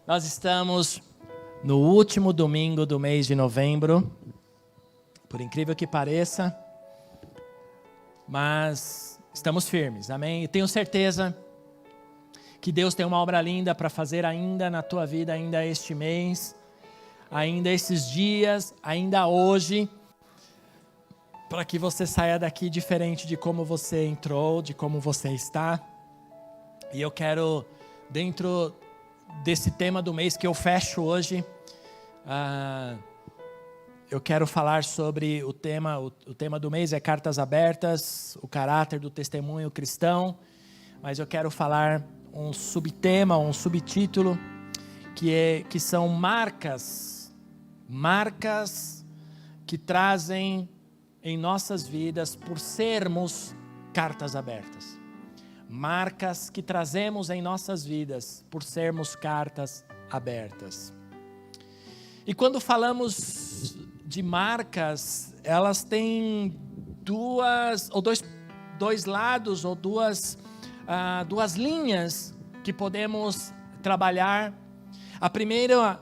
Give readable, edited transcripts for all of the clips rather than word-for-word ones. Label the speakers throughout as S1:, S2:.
S1: Nós estamos no último domingo do mês de novembro, por incrível que pareça, mas estamos firmes, amém? E tenho certeza que Deus tem uma obra linda para fazer ainda na tua vida, ainda este mês, ainda esses dias, ainda hoje, para que você saia daqui diferente de como você entrou, de como você está. E eu quero, dentro desse tema do mês que eu fecho hoje, eu quero falar sobre o tema do mês é cartas abertas, o caráter do testemunho cristão, mas eu quero falar um subtema, um subtítulo, que são marcas que trazem em nossas vidas por sermos cartas abertas. Marcas que trazemos em nossas vidas por sermos cartas abertas. E quando falamos de marcas, elas têm dois lados ou duas linhas que podemos trabalhar. A primeira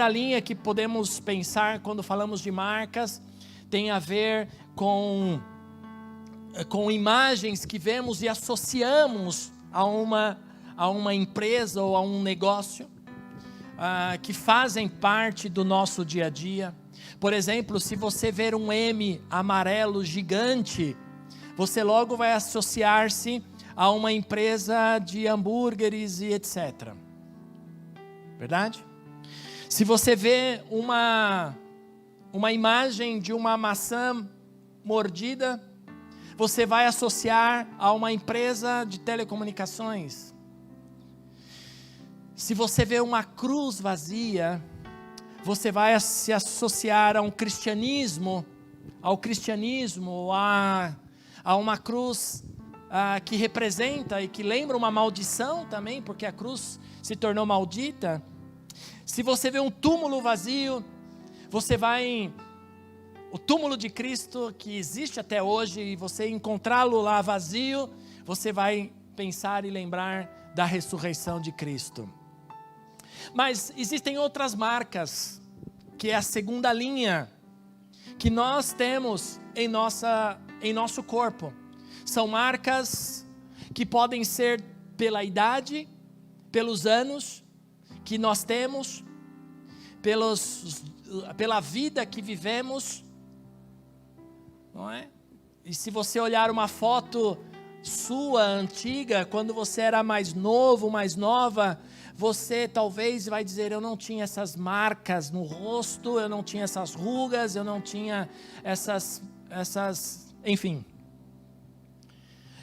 S1: linha que podemos pensar quando falamos de marcas tem a ver com imagens que vemos e associamos a uma empresa ou a um negócio, que fazem parte do nosso dia a dia. Por exemplo, se você ver um M amarelo gigante, você logo vai associar-se a uma empresa de hambúrgueres e etc. Verdade? Se você vê uma imagem de uma maçã mordida, você vai associar a uma empresa de telecomunicações. Se você vê uma cruz vazia, você vai se associar ao cristianismo, a uma cruz que representa e que lembra uma maldição também, porque a cruz se tornou maldita. Se você vê um túmulo vazio, o túmulo de Cristo, que existe até hoje, e você encontrá-lo lá vazio, você vai pensar e lembrar da ressurreição de Cristo. Mas existem outras marcas, que é a segunda linha, que nós temos em nosso corpo. São marcas que podem ser pela idade, pelos anos que nós temos, pela vida que vivemos, não é? E se você olhar uma foto sua antiga, quando você era mais novo, mais nova, você talvez vai dizer: eu não tinha essas marcas no rosto, eu não tinha essas rugas, eu não tinha essas, enfim.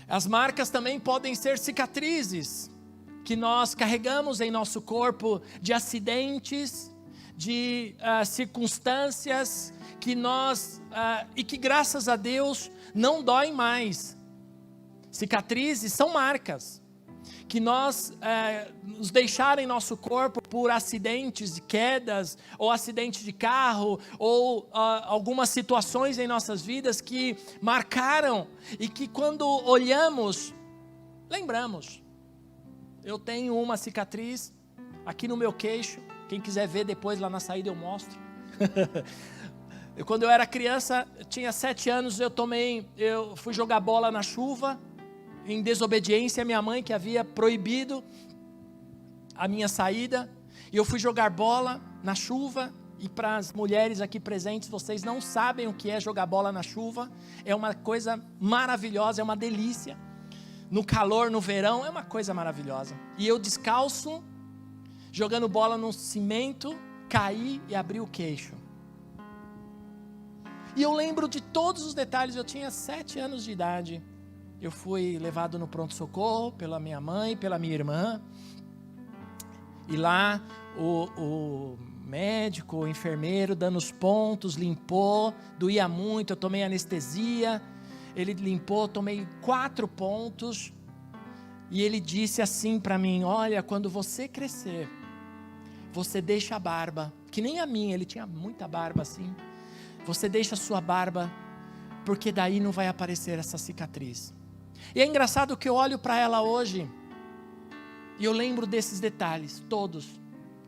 S1: As marcas também podem ser cicatrizes que nós carregamos em nosso corpo de acidentes, de circunstâncias e que graças a Deus não doem mais. Cicatrizes são marcas que nos deixaram em nosso corpo por acidentes de quedas, ou acidentes de carro, ou algumas situações em nossas vidas que marcaram e que quando olhamos, lembramos. Eu tenho uma cicatriz aqui no meu queixo. Quem quiser ver depois lá na saída eu mostro. Quando eu era criança, tinha 7 anos, eu fui jogar bola na chuva, em desobediência à minha mãe, que havia proibido a minha saída. E eu fui jogar bola na chuva. E para as mulheres aqui presentes, vocês não sabem o que é jogar bola na chuva. É uma coisa maravilhosa, é uma delícia. No calor, no verão, é uma coisa maravilhosa. E eu descalço, jogando bola no cimento, caí e abri o queixo. E eu lembro de todos os detalhes. Eu tinha 7 anos de idade. Eu fui levado no pronto-socorro pela minha mãe, pela minha irmã. E lá o médico, o enfermeiro, dando os pontos, limpou. Doía muito, eu tomei anestesia. Ele limpou, tomei 4 pontos. E ele disse assim para mim: olha, quando você crescer, você deixa a barba, que nem a minha, ele tinha muita barba assim. Você deixa a sua barba, porque daí não vai aparecer essa cicatriz. E é engraçado que eu olho para ela hoje, e eu lembro desses detalhes, todos.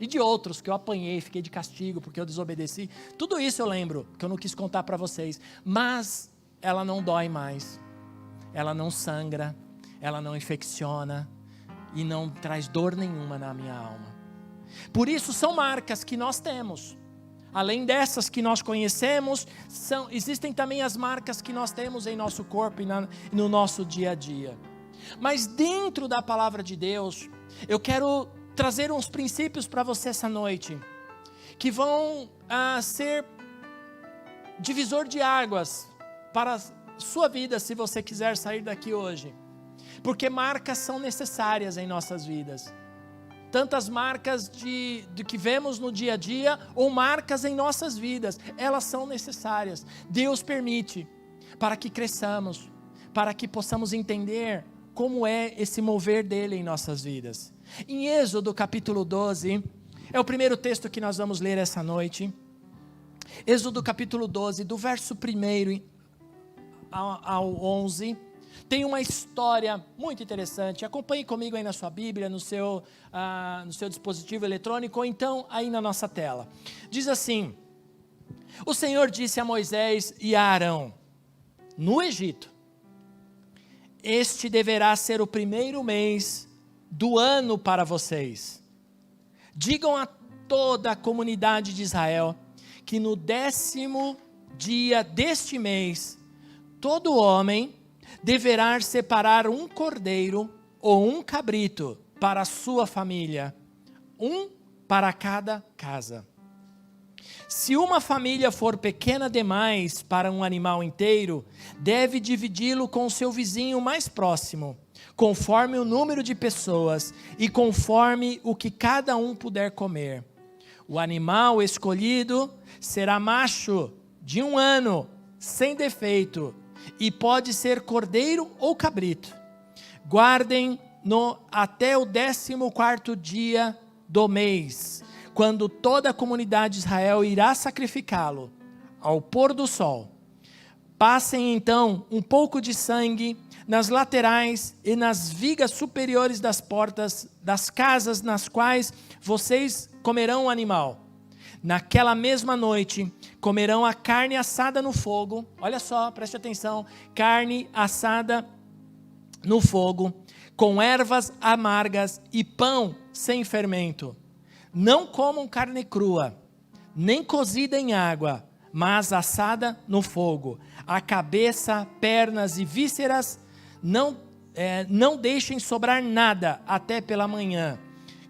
S1: E de outros que eu apanhei, fiquei de castigo porque eu desobedeci. Tudo isso eu lembro, que eu não quis contar para vocês. Mas ela não dói mais. Ela não sangra. Ela não infecciona. E não traz dor nenhuma na minha alma. Por isso são marcas que nós temos. Além dessas que nós conhecemos, existem também as marcas que nós temos em nosso corpo e no nosso dia a dia. Mas dentro da palavra de Deus, eu quero trazer uns princípios para você essa noite, que vão ser divisor de águas para a sua vida, se você quiser sair daqui hoje. Porque marcas são necessárias em nossas vidas. Tantas marcas do que vemos no dia a dia, ou marcas em nossas vidas, elas são necessárias. Deus permite para que cresçamos, para que possamos entender como é esse mover dele em nossas vidas. Em Êxodo capítulo 12, é o primeiro texto que nós vamos ler essa noite. Êxodo capítulo 12, do verso 1 ao 11, tem uma história muito interessante. Acompanhe comigo aí na sua Bíblia, no seu dispositivo eletrônico, ou então aí na nossa tela. Diz assim: o Senhor disse a Moisés e a Arão, no Egito: este deverá ser o primeiro mês do ano para vocês. Digam a toda a comunidade de Israel que no 10º dia deste mês, todo homem deverá separar um cordeiro ou um cabrito para a sua família, um para cada casa. Se uma família for pequena demais para um animal inteiro, deve dividi-lo com seu vizinho mais próximo, conforme o número de pessoas e conforme o que cada um puder comer. O animal escolhido será macho de 1 ano, sem defeito, e pode ser cordeiro ou cabrito. Guardem-no até o 14º dia do mês, quando toda a comunidade de Israel irá sacrificá-lo ao pôr do sol. Passem então um pouco de sangue nas laterais e nas vigas superiores das portas das casas nas quais vocês comerão o animal. Naquela mesma noite, comerão a carne assada no fogo. Olha só, preste atenção. Carne assada no fogo, com ervas amargas e pão sem fermento. Não comam carne crua, nem cozida em água, mas assada no fogo. A cabeça, pernas e vísceras, não deixem sobrar nada até pela manhã.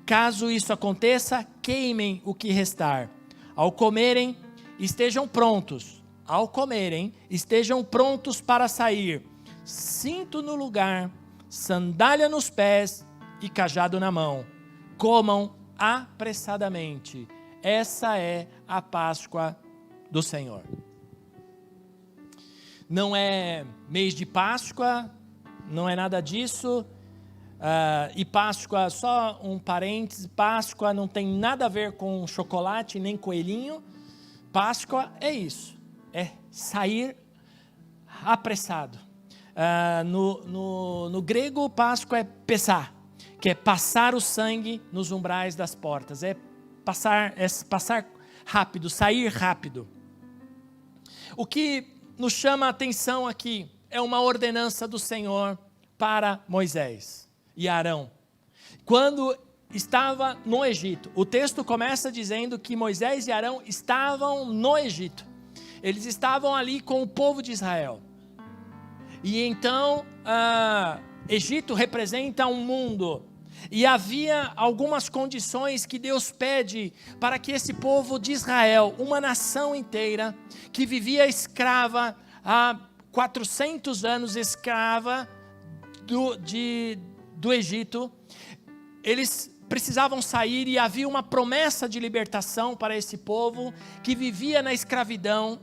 S1: Caso isso aconteça, queimem o que restar. Ao comerem, estejam prontos. Ao comerem, estejam prontos para sair. Cinto no lugar, sandália nos pés e cajado na mão. Comam apressadamente. Essa é a Páscoa do Senhor. Não é mês de Páscoa, não é nada disso. E Páscoa, só um parêntese, Páscoa não tem nada a ver com chocolate nem coelhinho. Páscoa é isso, é sair apressado. No grego, Páscoa é pesar, que é passar o sangue nos umbrais das portas, é passar rápido, sair rápido. O que nos chama a atenção aqui é uma ordenança do Senhor para Moisés e Arão. Quando estava no Egito, o texto começa dizendo que Moisés e Arão estavam no Egito. Eles estavam ali com o povo de Israel. E então, Egito representa um mundo. E havia algumas condições que Deus pede para que esse povo de Israel, uma nação inteira, que vivia escrava há 400 anos, escrava do Egito, eles precisavam sair e havia uma promessa de libertação para esse povo que vivia na escravidão.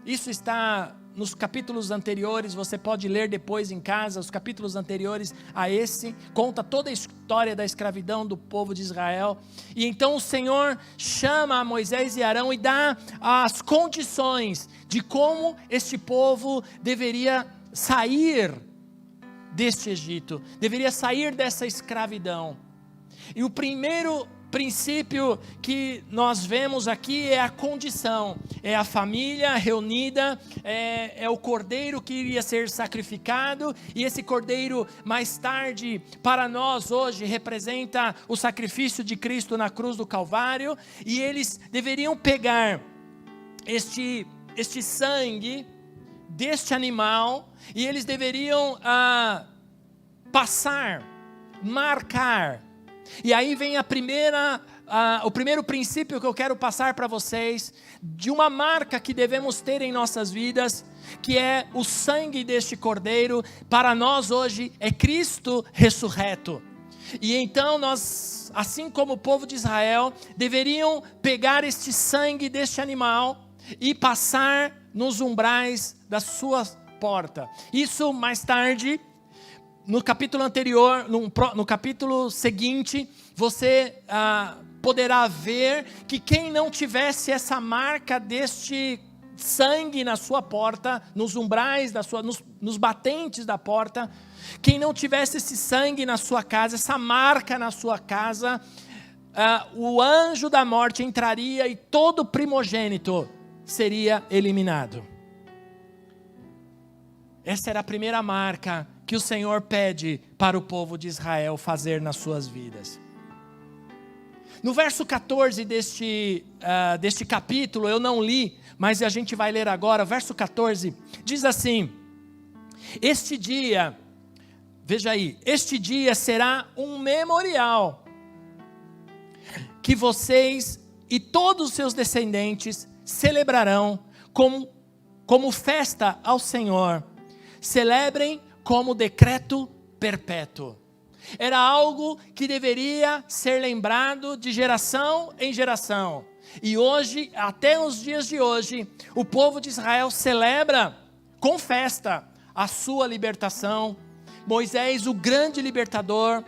S1: Isso está nos capítulos anteriores, você pode ler depois em casa, os capítulos anteriores a esse, conta toda a história da escravidão do povo de Israel. E então o Senhor chama a Moisés e Arão e dá as condições de como este povo deveria sair deste Egito, deveria sair dessa escravidão. E o primeiro princípio que nós vemos aqui é a condição, é a família reunida, é o cordeiro que iria ser sacrificado, e esse cordeiro mais tarde, para nós hoje, representa o sacrifício de Cristo na cruz do Calvário, e eles deveriam pegar este sangue deste animal, e eles deveriam passar, marcar. E aí vem o primeiro princípio que eu quero passar para vocês, de uma marca que devemos ter em nossas vidas, que é o sangue deste cordeiro. Para nós hoje é Cristo ressurreto. E então nós, assim como o povo de Israel, deveriam pegar este sangue deste animal e passar nos umbrais da sua porta. Isso mais tarde, no capítulo anterior, no capítulo seguinte, você poderá ver que quem não tivesse essa marca deste sangue na sua porta, nos umbrais nos batentes da porta, quem não tivesse esse sangue na sua casa, essa marca na sua casa, o anjo da morte entraria e todo primogênito seria eliminado. Essa era a primeira marca que o Senhor pede para o povo de Israel fazer nas suas vidas. No verso 14 deste capítulo, eu não li, mas a gente vai ler agora, verso 14, diz assim: este dia, veja aí, este dia será um memorial, que vocês e todos os seus descendentes celebrarão como festa ao Senhor. Celebrem como decreto perpétuo. Era algo que deveria ser lembrado de geração em geração. E hoje, até os dias de hoje, o povo de Israel celebra com festa a sua libertação. Moisés, o grande libertador,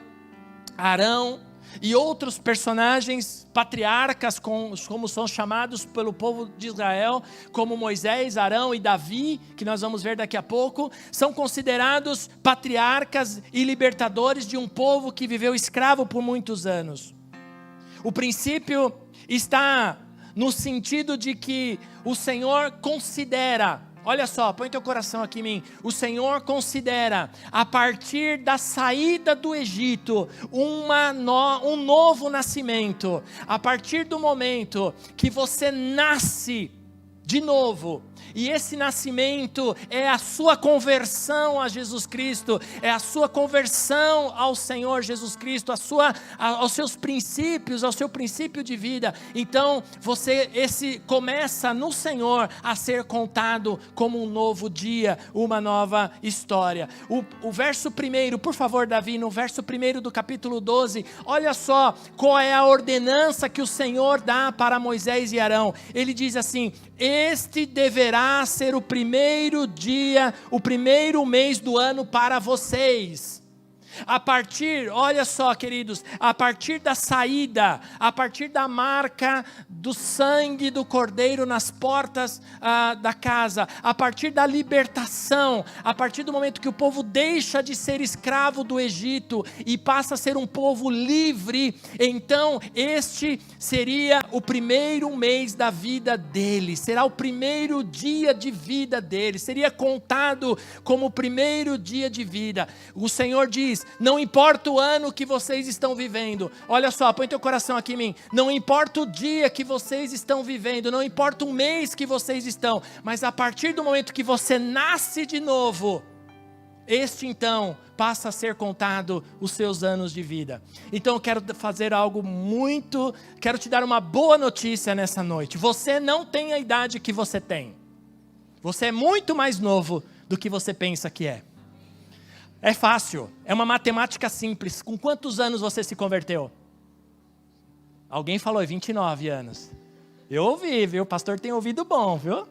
S1: Arão e outros personagens, patriarcas, como são chamados pelo povo de Israel, como Moisés, Arão e Davi, que nós vamos ver daqui a pouco, são considerados patriarcas e libertadores de um povo que viveu escravo por muitos anos. O princípio está no sentido de que o Senhor considera, olha só, põe teu coração aqui em mim. O Senhor considera, a partir da saída do Egito, um novo nascimento. A partir do momento que você nasce de novo, e esse nascimento é a sua conversão a Jesus Cristo, é a sua conversão ao Senhor Jesus Cristo, aos seus princípios, ao seu princípio de vida. Então, esse começa no Senhor a ser contado como um novo dia, uma nova história. O verso 1, por favor, Davi, no verso 1 do capítulo 12, olha só qual é a ordenança que o Senhor dá para Moisés e Arão. Ele diz assim: este deverá ser o primeiro dia, o primeiro mês do ano para vocês. A partir, olha só, queridos, a partir da saída, a partir da marca do sangue do cordeiro nas portas da casa, a partir da libertação, a partir do momento que o povo deixa de ser escravo do Egito e passa a ser um povo livre, então este seria o primeiro mês da vida deles, será o primeiro dia de vida deles, seria contado como o primeiro dia de vida. O Senhor diz: não importa o ano que vocês estão vivendo, olha só, põe teu coração aqui em mim, não importa o dia que vocês estão vivendo, não importa o mês que vocês estão, mas a partir do momento que você nasce de novo, este então passa a ser contado os seus anos de vida. Então eu quero fazer quero te dar uma boa notícia nessa noite. Você não tem a idade que você tem. Você é muito mais novo do que você pensa que é. É fácil, é uma matemática simples. Com quantos anos você se converteu? Alguém falou, 29 anos. Eu ouvi, viu? O pastor tem ouvido bom, viu?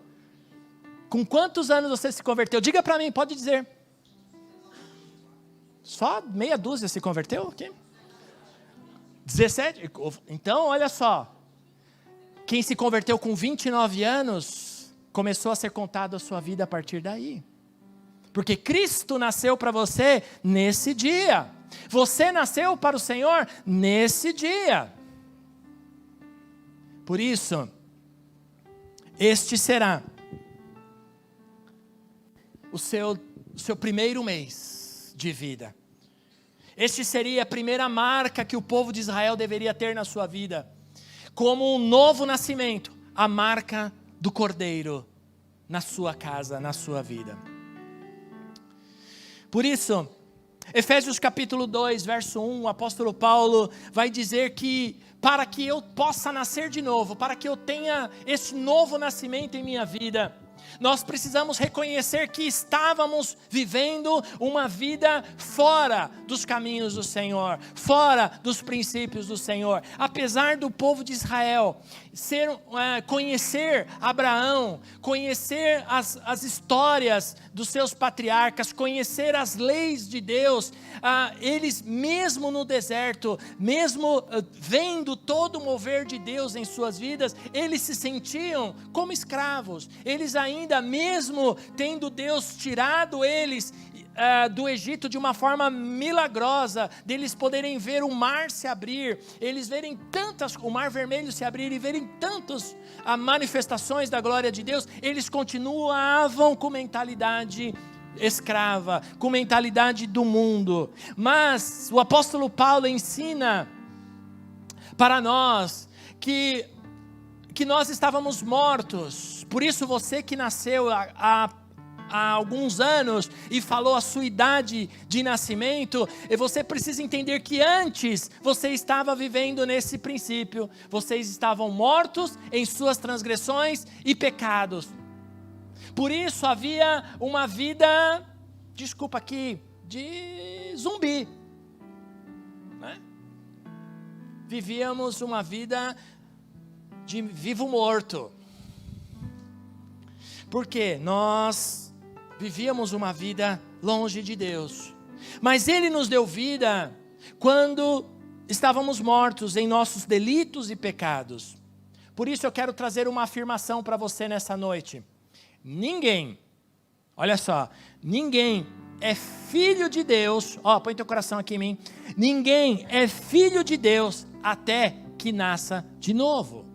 S1: Com quantos anos você se converteu? Diga para mim, pode dizer. Só meia dúzia se converteu? Okay. 17? Então, olha só. Quem se converteu com 29 anos, começou a ser contado a sua vida a partir daí. Porque Cristo nasceu para você nesse dia. Você nasceu para o Senhor nesse dia. Por isso, este será o seu primeiro mês de vida. Este seria a primeira marca que o povo de Israel deveria ter na sua vida. Como um novo nascimento, a marca do Cordeiro na sua casa, na sua vida. Por isso, Efésios capítulo 2, verso 1, o apóstolo Paulo vai dizer que para que eu possa nascer de novo, para que eu tenha esse novo nascimento em minha vida, nós precisamos reconhecer que estávamos vivendo uma vida fora dos caminhos do Senhor, fora dos princípios do Senhor. Apesar do povo de Israel conhecer Abraão, conhecer as histórias dos seus patriarcas, conhecer as leis de Deus, eles mesmo no deserto, mesmo vendo todo o mover de Deus em suas vidas, eles se sentiam como escravos. Eles ainda mesmo tendo Deus tirado eles do Egito de uma forma milagrosa, deles poderem ver o mar se abrir, eles verem o mar vermelho se abrir e verem tantas manifestações da glória de Deus, eles continuavam com mentalidade escrava, com mentalidade do mundo. Mas o apóstolo Paulo ensina para nós que nós estávamos mortos. Por isso você que nasceu há alguns anos e falou a sua idade de nascimento, você precisa entender que antes você estava vivendo nesse princípio. Vocês estavam mortos em suas transgressões e pecados. Por isso havia uma vida, desculpa aqui, de zumbi, né? Vivíamos uma vida de vivo morto. Porque nós vivíamos uma vida longe de Deus. Mas Ele nos deu vida quando estávamos mortos em nossos delitos e pecados. Por isso eu quero trazer uma afirmação para você nessa noite. Ninguém, olha só, ninguém é filho de Deus, põe teu coração aqui em mim. Ninguém é filho de Deus até que nasça de novo.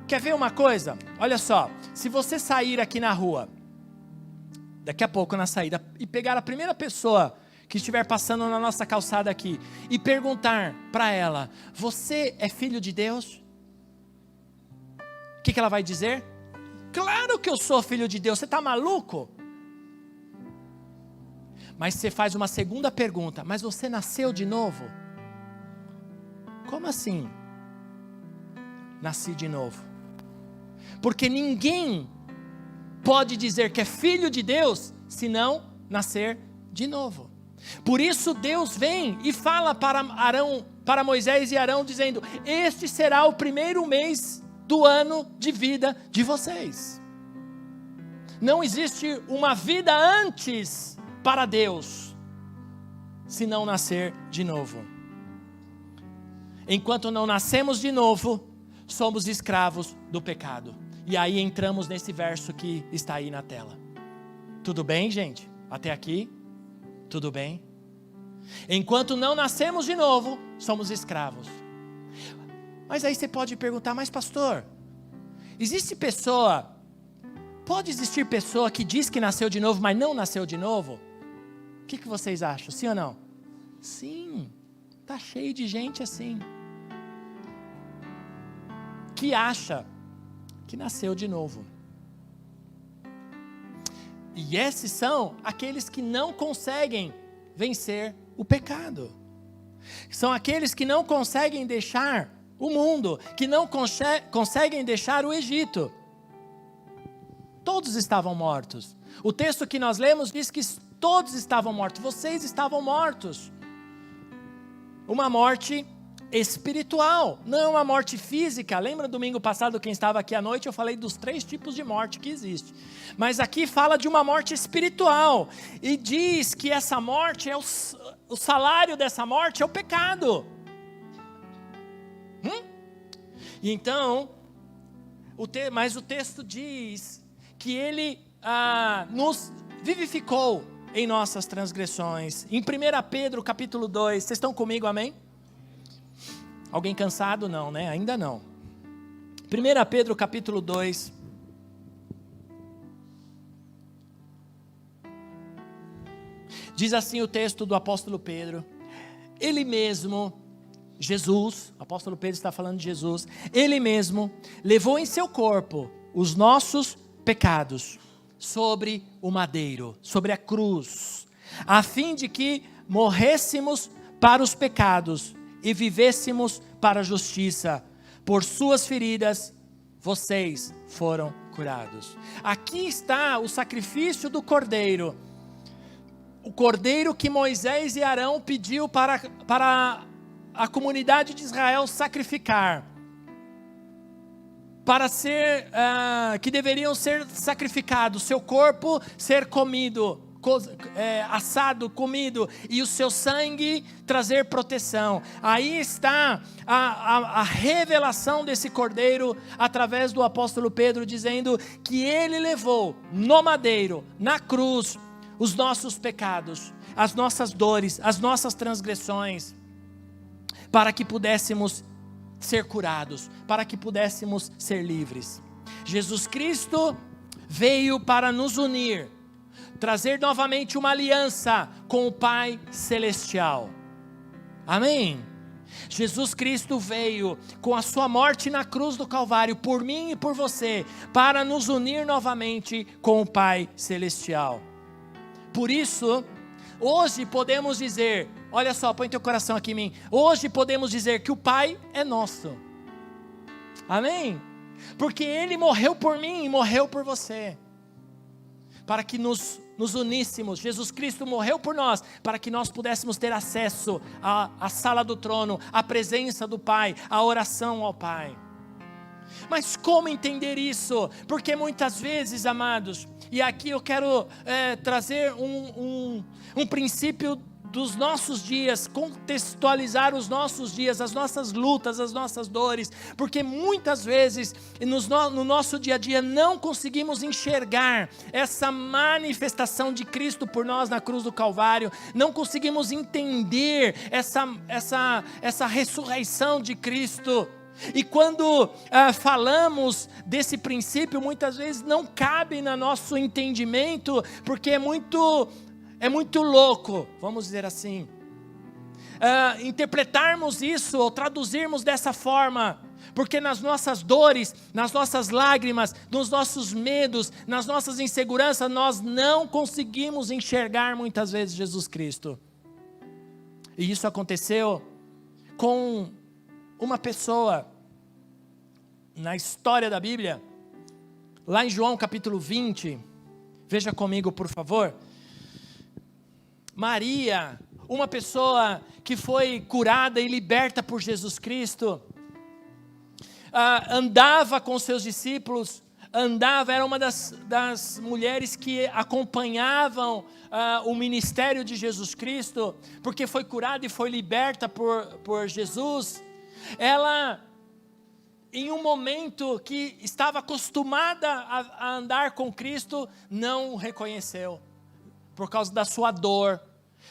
S1: Quer ver uma coisa? Olha só, se você sair aqui na rua, daqui a pouco na saída, e pegar a primeira pessoa que estiver passando na nossa calçada aqui, e perguntar para ela, você é filho de Deus? O que ela vai dizer? Claro que eu sou filho de Deus, você está maluco? Mas você faz uma segunda pergunta, mas você nasceu de novo? Como assim? Nasci de novo. Porque ninguém pode dizer que é filho de Deus se não nascer de novo. Por isso Deus vem e fala para Moisés e Arão dizendo: este será o primeiro mês do ano de vida de vocês. Não existe uma vida antes para Deus se não nascer de novo. Enquanto não nascemos de novo, somos escravos do pecado. E aí entramos nesse verso que está aí na tela. Tudo bem, gente? Até aqui? Tudo bem? Enquanto não nascemos de novo, somos escravos. Mas aí você pode perguntar, mas pastor, pode existir pessoa que diz que nasceu de novo, mas não nasceu de novo? O que vocês acham? Sim ou não? Sim, está cheio de gente assim, que acha que nasceu de novo. E esses são aqueles que não conseguem vencer o pecado. São aqueles que não conseguem deixar o mundo, que não conseguem deixar o Egito. Todos estavam mortos. O texto que nós lemos diz que todos estavam mortos. Vocês estavam mortos. Uma morte espiritual, não uma morte física. Lembra domingo passado, quem estava aqui à noite, eu falei dos 3 tipos de morte que existe. Mas aqui fala de uma morte espiritual. E diz que essa morte, o salário dessa morte é o pecado. E então, mas o texto diz que ele nos vivificou em nossas transgressões. Em 1 Pedro capítulo 2, vocês estão comigo, amém? Alguém cansado? Não, né? Ainda não. 1 Pedro capítulo 2. Diz assim o texto do apóstolo Pedro. Ele mesmo, Jesus, o apóstolo Pedro está falando de Jesus. Ele mesmo levou em seu corpo os nossos pecados sobre o madeiro, sobre a cruz, a fim de que morrêssemos para os pecados e vivêssemos para a justiça. Por suas feridas, vocês foram curados. Aqui está o sacrifício do cordeiro. O cordeiro que Moisés e Arão pediu para a comunidade de Israel sacrificar. Para ser, que deveriam ser sacrificados, seu corpo ser comido, assado, comido, e o seu sangue trazer proteção. Aí está a revelação desse cordeiro, através do apóstolo Pedro, dizendo que ele levou no madeiro, na cruz, os nossos pecados, as nossas dores, as nossas transgressões, para que pudéssemos ser curados, para que pudéssemos ser livres. Jesus Cristo veio para nos unir, trazer novamente uma aliança com o Pai Celestial. Amém? Jesus Cristo veio com a sua morte na cruz do Calvário, por mim e por você, para nos unir novamente com o Pai Celestial. Por isso, hoje podemos dizer, olha só, põe teu coração aqui em mim. Hoje podemos dizer que o Pai é nosso. Amém? Porque Ele morreu por mim e morreu por você. Para que nos uníssemos. Jesus Cristo morreu por nós, para que nós pudéssemos ter acesso à sala do trono, à presença do Pai, à oração ao Pai. Mas como entender isso? Porque muitas vezes, amados, e aqui eu quero trazer um princípio dos nossos dias, contextualizar os nossos dias, as nossas lutas, as nossas dores, porque muitas vezes no nosso dia a dia não conseguimos enxergar essa manifestação de Cristo por nós na cruz do Calvário, não conseguimos entender essa ressurreição de Cristo. E quando falamos desse princípio, muitas vezes não cabe no nosso entendimento, porque é muito louco, vamos dizer assim, interpretarmos isso ou traduzirmos dessa forma, porque nas nossas dores, nas nossas lágrimas, nos nossos medos, nas nossas inseguranças, nós não conseguimos enxergar muitas vezes Jesus Cristo. E isso aconteceu com uma pessoa na história da Bíblia, lá em João capítulo 20, veja comigo por favor. Maria, uma pessoa que foi curada e liberta por Jesus Cristo, andava com seus discípulos, era uma das mulheres que acompanhavam o ministério de Jesus Cristo, porque foi curada e foi liberta por Jesus. Ela, em um momento que estava acostumada a andar com Cristo, não o reconheceu, por causa da sua dor,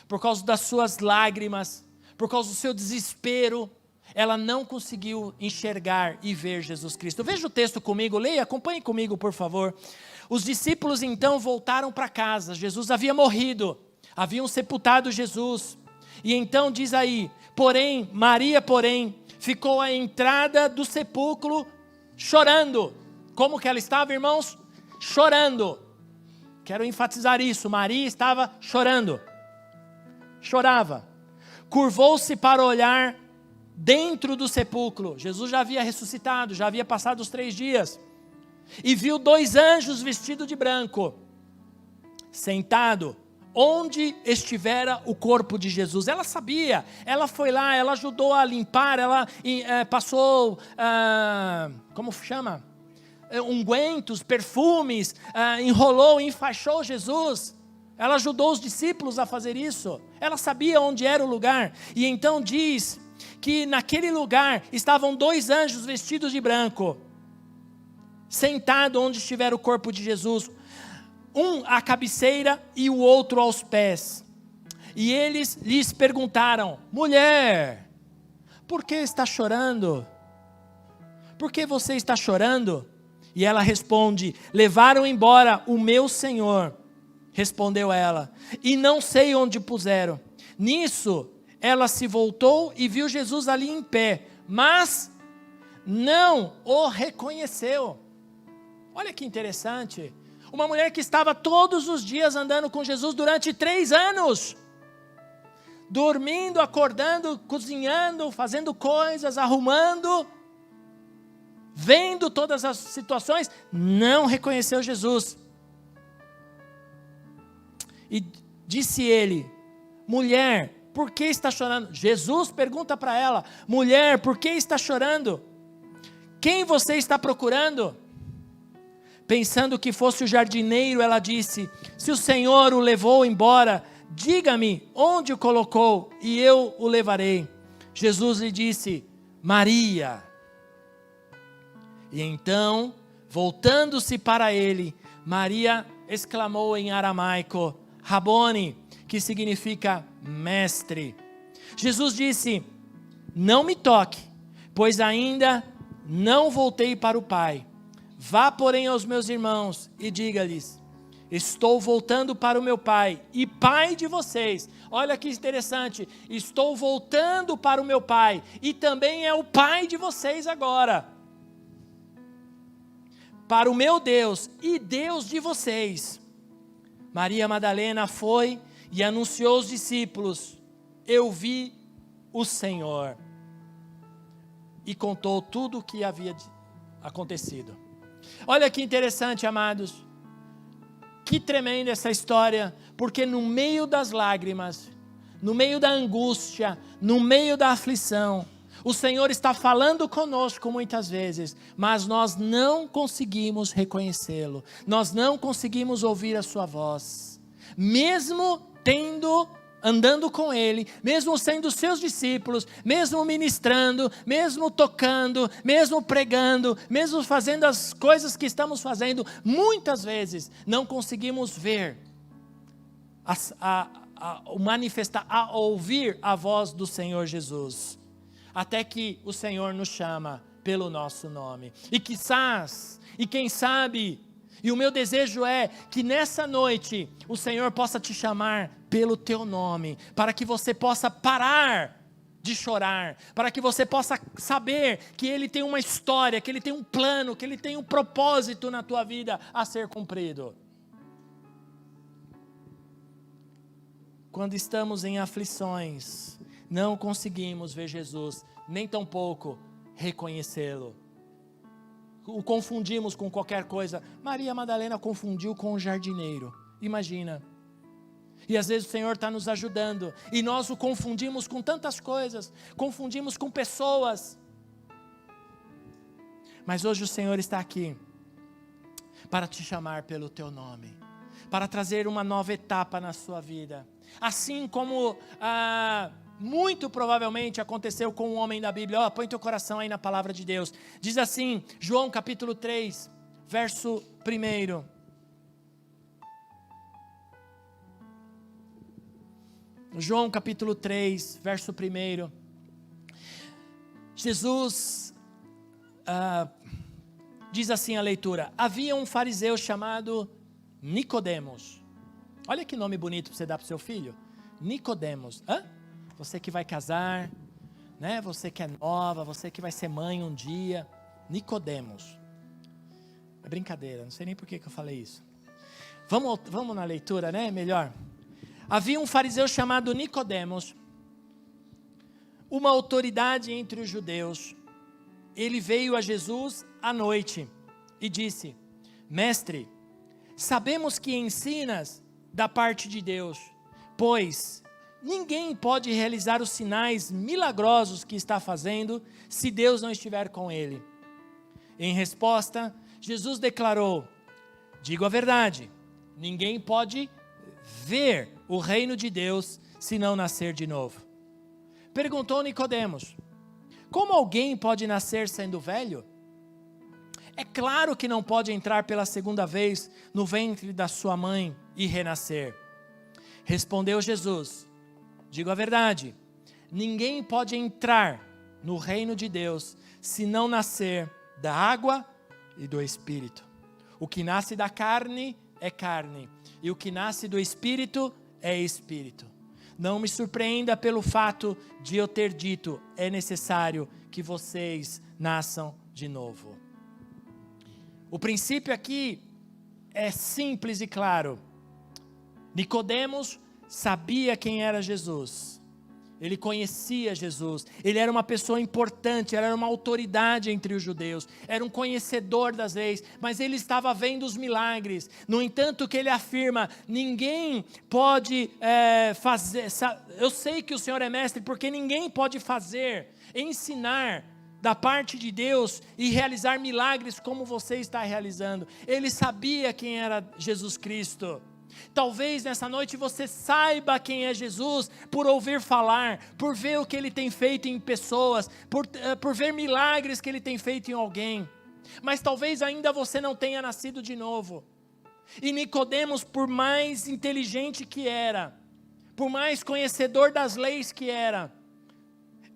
S1: por causa das suas lágrimas, por causa do seu desespero. Ela não conseguiu enxergar e ver Jesus Cristo. Veja o texto comigo, leia, acompanhe comigo por favor. Os discípulos então voltaram para casa. Jesus havia morrido, haviam sepultado Jesus. E então diz aí, Maria ficou à entrada do sepulcro chorando. Como que ela estava, irmãos? Chorando. quero enfatizar isso, Maria estava chorando. Chorava. Curvou-se para olhar dentro do sepulcro. Jesus já havia ressuscitado, já havia passado os 3 dias. E viu 2 anjos vestidos de branco, sentado onde estivera o corpo de Jesus. Ela sabia, ela foi lá, ela ajudou a limpar, ela passou, como chama? Ungüentos, perfumes, enrolou, enfaixou Jesus. Ela ajudou os discípulos a fazer isso. Ela sabia onde era o lugar. E então diz que naquele lugar estavam 2 anjos vestidos de branco, sentado onde estivera o corpo de Jesus, um à cabeceira e o outro aos pés. E eles lhes perguntaram: mulher, por que está chorando? Por que você está chorando? E ela responde: levaram embora o meu Senhor. Respondeu ela: e não sei onde puseram. Nisso ela se voltou e viu Jesus ali em pé, mas não o reconheceu. Olha que interessante, uma mulher que estava todos os dias andando com Jesus durante 3 anos, dormindo, acordando, cozinhando, fazendo coisas, arrumando, vendo todas as situações, não reconheceu Jesus. E disse ele: mulher, por que está chorando? Jesus pergunta para ela: mulher, por que está chorando? Quem você está procurando? Pensando que fosse o jardineiro, ela disse: se o Senhor o levou embora, diga-me onde o colocou e eu o levarei. Jesus lhe disse: Maria. E então, voltando-se para ele, Maria exclamou em aramaico: Rabone, que significa mestre. Jesus disse: não me toque, pois ainda não voltei para o Pai. Vá, porém, aos meus irmãos e diga-lhes: estou voltando para o meu Pai e Pai de vocês. Olha que interessante, estou voltando para o meu Pai e também é o Pai de vocês agora. Para o meu Deus e Deus de vocês. Maria Madalena foi e anunciou aos discípulos: eu vi o Senhor. E contou tudo o que havia acontecido. Olha que interessante, amados. Que tremenda essa história, porque no meio das lágrimas, no meio da angústia, no meio da aflição, o Senhor está falando conosco muitas vezes, mas nós não conseguimos reconhecê-lo, nós não conseguimos ouvir a sua voz, mesmo andando com Ele, mesmo sendo seus discípulos, mesmo ministrando, mesmo tocando, mesmo pregando, mesmo fazendo as coisas que estamos fazendo, muitas vezes não conseguimos ver, ouvir a voz do Senhor Jesus, até que o Senhor nos chama pelo nosso nome, e quizás, e quem sabe, e o meu desejo é que nessa noite o Senhor possa te chamar pelo teu nome, para que você possa parar de chorar, para que você possa saber que Ele tem uma história, que Ele tem um plano, que Ele tem um propósito na tua vida a ser cumprido. Quando estamos em aflições, não conseguimos ver Jesus, nem tampouco reconhecê-lo. O confundimos com qualquer coisa. Maria Madalena confundiu com o jardineiro, imagina. E às vezes o Senhor está nos ajudando, e nós o confundimos com tantas coisas, confundimos com pessoas. Mas hoje o Senhor está aqui, para te chamar pelo teu nome, para trazer uma nova etapa na sua vida. Assim como muito provavelmente aconteceu com um homem da Bíblia. Põe teu coração aí na palavra de Deus. Diz assim, João capítulo 3, verso 1. João capítulo 3, verso 1. Jesus, diz assim a leitura: havia um fariseu chamado Nicodemos. Olha que nome bonito para você dar para o seu filho. Nicodemos. Você que vai casar, né? Você que é nova, você que vai ser mãe um dia. Nicodemos. É brincadeira, não sei nem por que eu falei isso. Vamos na leitura, né? Melhor. Havia um fariseu chamado Nicodemos, uma autoridade entre os judeus. Ele veio a Jesus à noite e disse: Mestre, sabemos que ensinas da parte de Deus, pois ninguém pode realizar os sinais milagrosos que está fazendo se Deus não estiver com ele. Em resposta, Jesus declarou: digo a verdade, ninguém pode ver o reino de Deus se não nascer de novo. Perguntou Nicodemos: como alguém pode nascer sendo velho? É claro que não pode entrar pela segunda vez no ventre da sua mãe e renascer. Respondeu Jesus: digo a verdade, ninguém pode entrar no reino de Deus se não nascer da água e do Espírito. O que nasce da carne é carne, e o que nasce do Espírito é Espírito. Não me surpreenda pelo fato de eu ter dito: é necessário que vocês nasçam de novo. O princípio aqui é simples e claro. Nicodemos sabia quem era Jesus. Ele conhecia Jesus. Ele era uma pessoa importante, ele era uma autoridade entre os judeus. Era um conhecedor das leis, mas ele estava vendo os milagres. No entanto, o que ele afirma: ninguém pode fazer. Eu sei que o Senhor é mestre, porque ninguém pode fazer, ensinar da parte de Deus e realizar milagres como você está realizando. Ele sabia quem era Jesus Cristo. Talvez nessa noite você saiba quem é Jesus por ouvir falar, por ver o que Ele tem feito em pessoas, por ver milagres que Ele tem feito em alguém. Mas talvez ainda você não tenha nascido de novo. E Nicodemos, por mais inteligente que era, por mais conhecedor das leis que era,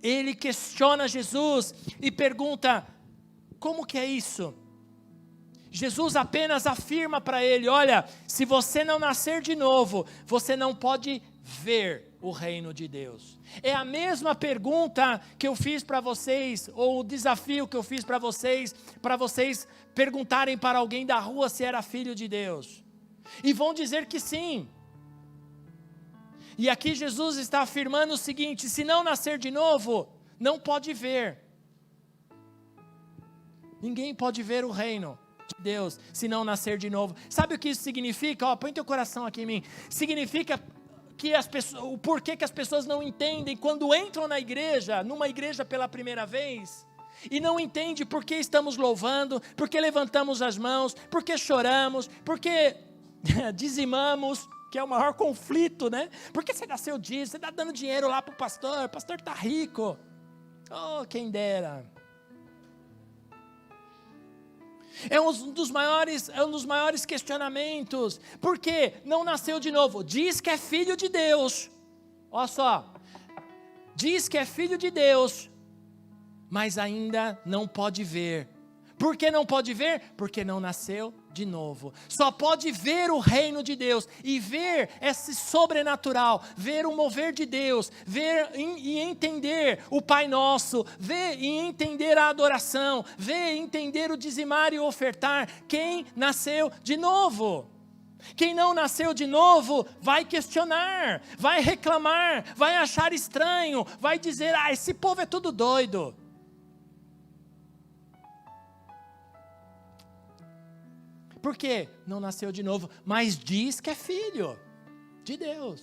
S1: ele questiona Jesus e pergunta: como que é isso? Jesus apenas afirma para ele: olha, se você não nascer de novo, você não pode ver o reino de Deus. É a mesma pergunta que eu fiz para vocês, ou o desafio que eu fiz para vocês perguntarem para alguém da rua se era filho de Deus. E vão dizer que sim. E aqui Jesus está afirmando o seguinte: se não nascer de novo, não pode ver. Ninguém pode ver o reino de Deus se não nascer de novo. Sabe o que isso significa? Põe teu coração aqui em mim. Significa que o porquê que as pessoas não entendem quando entram na igreja, numa igreja pela primeira vez, e não entendem por que estamos louvando, por que levantamos as mãos, por que choramos, por que dizimamos, que é o maior conflito, né? Por que você nasceu disso? Você está dando dinheiro lá para o pastor está rico. Oh, quem dera. É um dos maiores questionamentos. Por que não nasceu de novo? Diz que é filho de Deus. Olha só. Diz que é filho de Deus, mas ainda não pode ver. Por que não pode ver? Porque não nasceu de novo. Só pode ver o reino de Deus e ver esse sobrenatural, ver o mover de Deus, ver e entender o Pai Nosso, ver e entender a adoração, ver e entender o dizimar e ofertar, quem nasceu de novo. Quem não nasceu de novo vai questionar, vai reclamar, vai achar estranho, vai dizer: esse povo é tudo doido. Por quê? Não nasceu de novo, mas diz que é filho de Deus,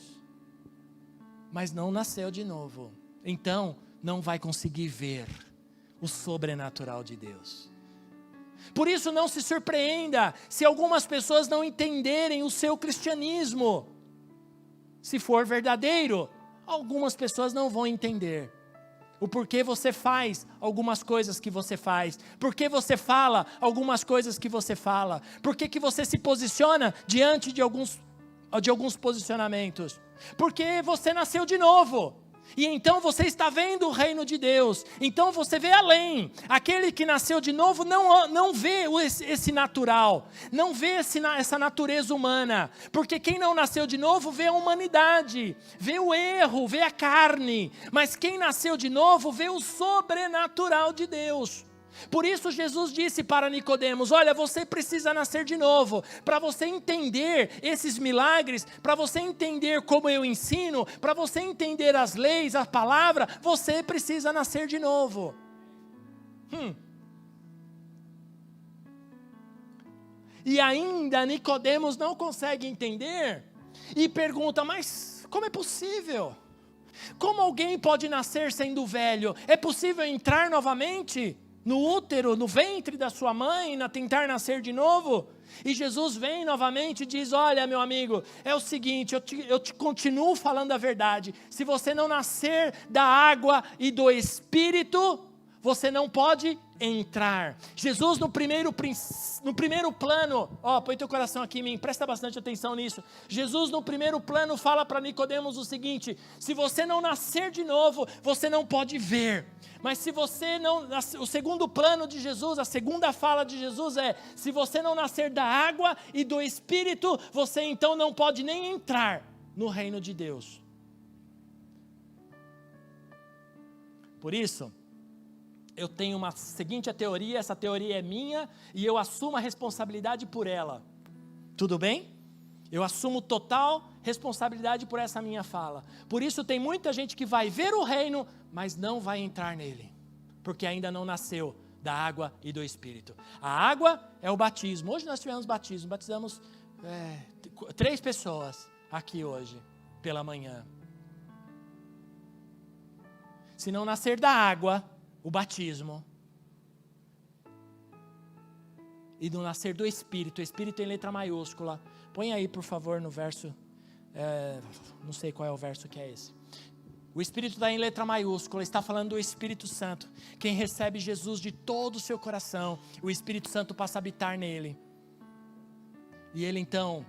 S1: mas não nasceu de novo. Então, não vai conseguir ver o sobrenatural de Deus. Por isso, não se surpreenda se algumas pessoas não entenderem o seu cristianismo. Se for verdadeiro, algumas pessoas não vão entender o porquê você faz algumas coisas que você faz, porquê você fala algumas coisas que você fala, porquê que você se posiciona diante de alguns posicionamentos, porque você nasceu de novo, e então você está vendo o reino de Deus, então você vê além. Aquele que nasceu de novo não vê esse natural, não vê essa natureza humana, porque quem não nasceu de novo vê a humanidade, vê o erro, vê a carne, mas quem nasceu de novo vê o sobrenatural de Deus. Por isso Jesus disse para Nicodemos: olha, você precisa nascer de novo. Para você entender esses milagres, para você entender como eu ensino, para você entender as leis, a palavra, você precisa nascer de novo. E ainda Nicodemos não consegue entender e pergunta: mas como é possível? Como alguém pode nascer sendo velho? É possível entrar novamente no útero, no ventre da sua mãe, tentar nascer de novo? E Jesus vem novamente e diz: olha, meu amigo, é o seguinte, eu te continuo falando a verdade. Se você não nascer da água e do Espírito, você não pode entrar. Jesus no primeiro plano, põe teu coração aqui em mim, presta bastante atenção nisso. Jesus no primeiro plano fala para Nicodemos o seguinte: se você não nascer de novo, você não pode ver. Mas se você não, o segundo plano de Jesus, a segunda fala de Jesus é: se você não nascer da água e do Espírito, você então não pode nem entrar no reino de Deus. Por isso, eu tenho uma seguinte teoria, essa teoria é minha e eu assumo a responsabilidade por ela. Tudo bem? Eu assumo total responsabilidade por essa minha fala. Por isso tem muita gente que vai ver o reino, mas não vai entrar nele, porque ainda não nasceu da água e do Espírito. A água é o batismo. Hoje nós tivemos batismo, batizamos 3 pessoas aqui hoje, pela manhã. Se não nascer da água, o batismo, e do nascer do Espírito, Espírito em letra maiúscula, põe aí por favor no verso, não sei qual é o verso que é esse. O Espírito está em letra maiúscula, está falando do Espírito Santo. Quem recebe Jesus de todo o seu coração, o Espírito Santo passa a habitar nele, e ele então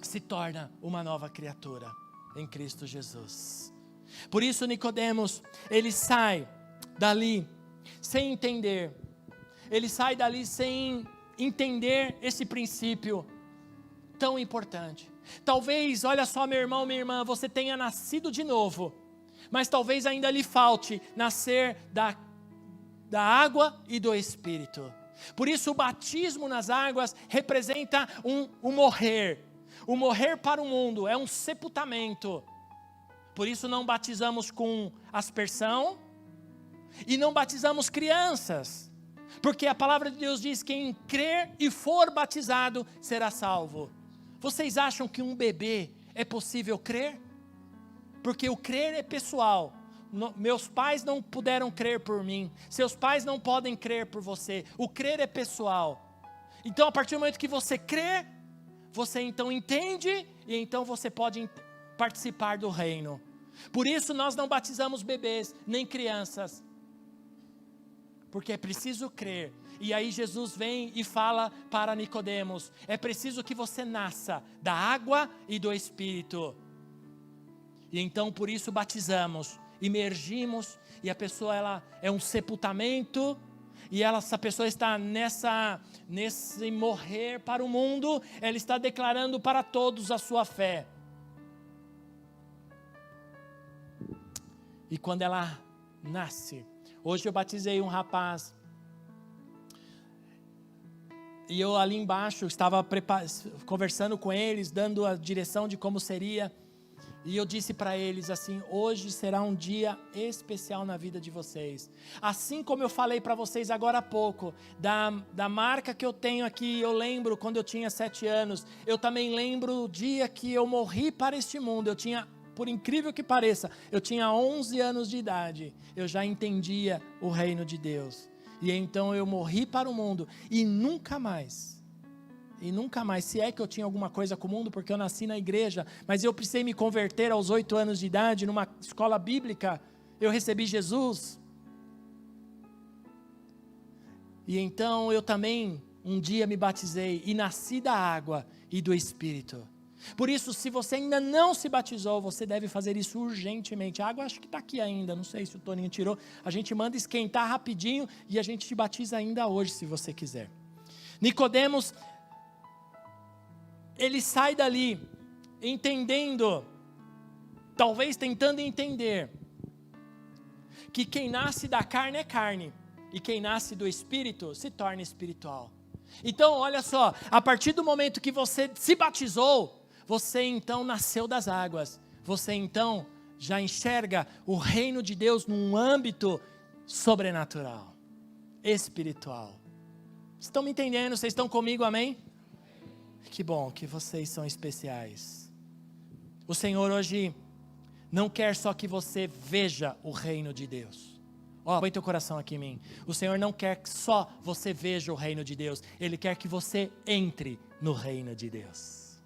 S1: se torna uma nova criatura em Cristo Jesus. Por isso Nicodemos, ele sai dali sem entender, ele sai dali sem entender esse princípio tão importante. Talvez, olha só, meu irmão, minha irmã, você tenha nascido de novo, mas talvez ainda lhe falte nascer da água e do Espírito. Por isso o batismo nas águas representa um morrer. O morrer para o mundo é um sepultamento. Por isso não batizamos com aspersão e não batizamos crianças, porque a palavra de Deus diz: quem crer e for batizado será salvo. Vocês acham que um bebê é possível crer? Porque o crer é pessoal. Meus pais não puderam crer por mim, seus pais não podem crer por você. O crer é pessoal. Então a partir do momento que você crê, você então entende, e então você pode participar do reino. Por isso nós não batizamos bebês, nem crianças, porque é preciso crer. E aí Jesus vem e fala para Nicodemos: é preciso que você nasça da água e do Espírito. E então por isso batizamos, imergimos, e a pessoa ela é um sepultamento, e essa pessoa está nesse morrer para o mundo, ela está declarando para todos a sua fé. E quando ela nasce, hoje eu batizei um rapaz, e eu ali embaixo estava conversando com eles, dando a direção de como seria, e eu disse para eles assim: hoje será um dia especial na vida de vocês. Assim como eu falei para vocês agora há pouco, da marca que eu tenho aqui, eu lembro quando eu tinha 7 anos, eu também lembro o dia que eu morri para este mundo. Eu tinha, por incrível que pareça, eu tinha 11 anos de idade, eu já entendia o reino de Deus. E então eu morri para o mundo, e nunca mais, se é que eu tinha alguma coisa com o mundo, porque eu nasci na igreja, mas eu precisei me converter aos 8 anos de idade, numa escola bíblica, eu recebi Jesus. E então eu também, um dia me batizei, e nasci da água e do Espírito. Por isso, se você ainda não se batizou, você deve fazer isso urgentemente. A água acho que está aqui ainda, não sei se o Toninho tirou. A gente manda esquentar rapidinho e a gente te batiza ainda hoje, se você quiser. Nicodemos, ele sai dali entendendo, talvez tentando entender, que quem nasce da carne é carne, E quem nasce do Espírito se torna espiritual. Então, olha só, a partir do momento que você se batizou, você então nasceu das águas. Você então já enxerga o reino de Deus num âmbito sobrenatural, espiritual. Estão me entendendo? Vocês estão comigo, amém? Que bom que vocês são especiais. O Senhor hoje não quer só que você veja o reino de Deus. Põe teu coração aqui em mim. O Senhor não quer que só você veja o reino de Deus. Ele quer que você entre no reino de Deus.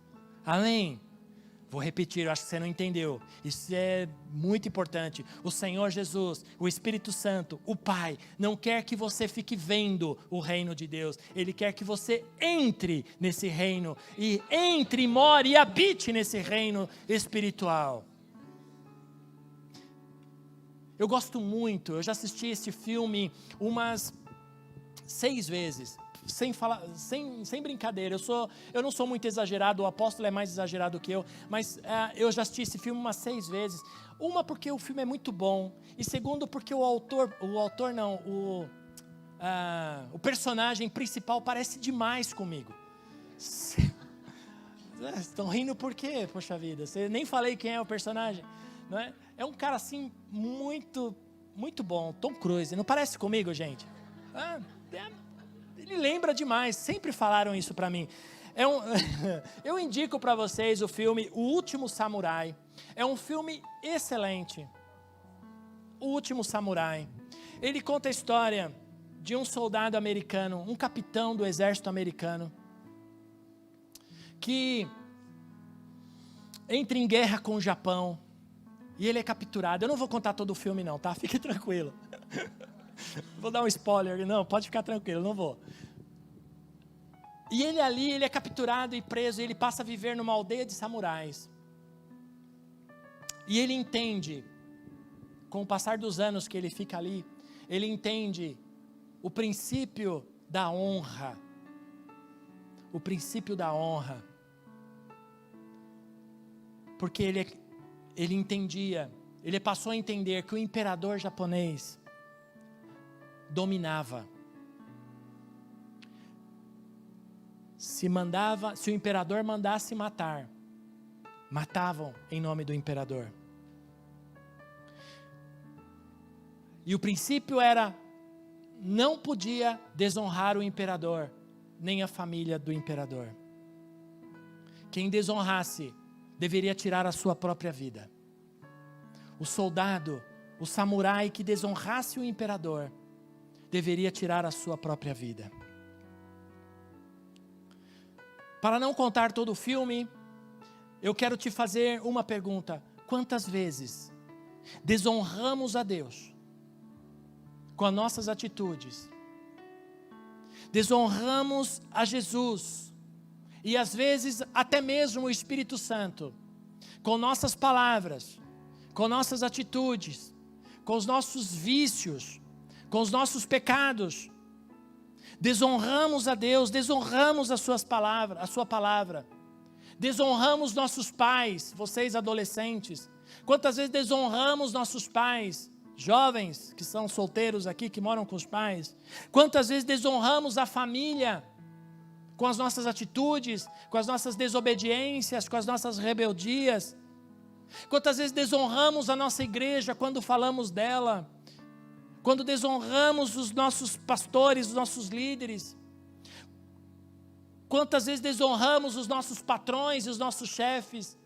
S1: Amém? Vou repetir, eu acho que você não entendeu. Isso é muito importante. O Senhor Jesus, o Espírito Santo, o Pai, não quer que você fique vendo o reino de Deus. Ele quer que você entre nesse reino. E entre, more e habite nesse reino espiritual. Eu gosto muito, eu já assisti esse filme umas 6 vezes. Sem brincadeira, eu não sou muito exagerado, o apóstolo é mais exagerado que eu, mas eu já assisti esse filme umas 6 vezes. Uma porque o filme é muito bom, e segundo porque o personagem principal parece demais comigo. Estão rindo por quê, poxa vida? Você nem falei quem é o personagem, não é? É um cara assim muito, muito bom, Tom Cruise, não parece comigo, gente? Ele lembra demais, sempre falaram isso para mim. Eu indico para vocês o filme O Último Samurai. É um filme excelente. O Último Samurai. Ele conta a história de um soldado americano, um capitão do exército americano, que entra em guerra com o Japão e ele é capturado. Eu não vou contar todo o filme não, tá? Fique tranquilo. Vou dar um spoiler, não, pode ficar tranquilo, não vou. E ele é capturado e preso, e ele passa a viver numa aldeia de samurais. E ele entende, com o passar dos anos que ele fica ali, ele entende o princípio da honra. O princípio da honra. Porque ele entendia, ele passou a entender que o imperador japonês dominava. Se o imperador mandasse matar, matavam em nome do imperador. E o princípio era, não podia desonrar o imperador, nem a família do imperador. Quem desonrasse, deveria tirar a sua própria vida. O soldado, o samurai que desonrasse o imperador, deveria tirar a sua própria vida. Para não contar todo o filme, eu quero te fazer uma pergunta. Quantas vezes desonramos a Deus com as nossas atitudes? Desonramos a Jesus e às vezes até mesmo o Espírito Santo com nossas palavras, com nossas atitudes, com os nossos vícios, com os nossos pecados. Desonramos a Deus, desonramos a sua palavra, desonramos nossos pais, vocês adolescentes. Quantas vezes desonramos nossos pais, jovens que são solteiros aqui, que moram com os pais? Quantas vezes desonramos a família com as nossas atitudes, com as nossas desobediências, com as nossas rebeldias? Quantas vezes desonramos a nossa igreja quando falamos dela? Quando desonramos os nossos pastores, os nossos líderes? Quantas vezes desonramos os nossos patrões e os nossos chefes?